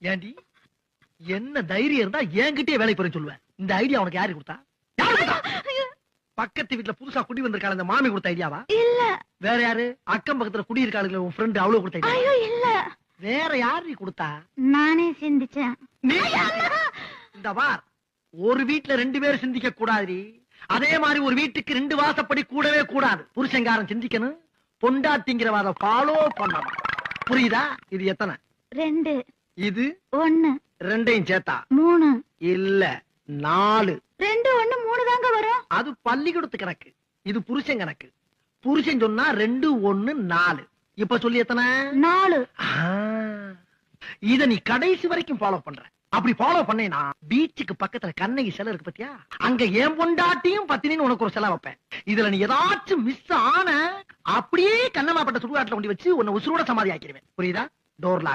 ஏண்டி என்ன தைரியம் இருந்தா என்கிட்டயே வேலை பெற சொல்லுவேன். இந்த ஐடியா உனக்கு யாரு கொடுத்தா? யாரு கொடுத்தா? பக்கத்து வீட்டுல புதுசா குடி வந்திருக்காள் அந்த மாமி கொடுத்த ஐடியாவா? இல்ல. வேற யாரு? அக்கம் பக்கத்துல குடி இருக்காளுங்களே உன் ஃப்ரெண்ட் அவ்வளவு கொடுத்த ஐடியா? ஐயோ இல்ல. வேற யாரு கொடுத்தா? நானே சிந்திச்சேன். இந்த வார் ஒரு வீட்டுல 2 பேர் சிந்திக்க கூடாது. அதே மாதிரி ஒரு வீட்டுக்கு 2 வாசப்படி கூடவே கூடாது. புருஷங்காரன் சிந்திக்கணும், பொண்டாட்டிங்கிறவாத ஃபாலோ பண்ணணும். புரியுதா? இது எத்தனை? 2. இது 1. 2ஐயும் சேர்த்தா 3. இல்ல 4. 2 1 3 தாங்க வரும். அது பள்ளிக்கூடத்து கணக்கு, இது புருஷன் கணக்கு. புருஷன் சொன்னா 2 1 4. இப்ப சொல்லி எத்தனை? 4. இத நீ கடைசி வரைக்கும் ஃபாலோ பண்ற. அப்படி ஃபாலோ பண்ணேனா பீச்சுக்கு பக்கத்துல கண்ணகி சிலை இருக்கு பத்தியா, அங்க ஏன் பொண்டாட்டியும் பத்தினின்னு உனக்கு ஒரு சிலை வைப்பேன். இதுல நீ ஏதாச்சும் மிஸ் ஆன அப்படியே கண்ணமாப்பட்ட சுடுகாட்டுல கொண்டு வச்சு உன்னை உசுரோட சமாதி ஆக்கிடுவேன். புரியுதா? Door lock.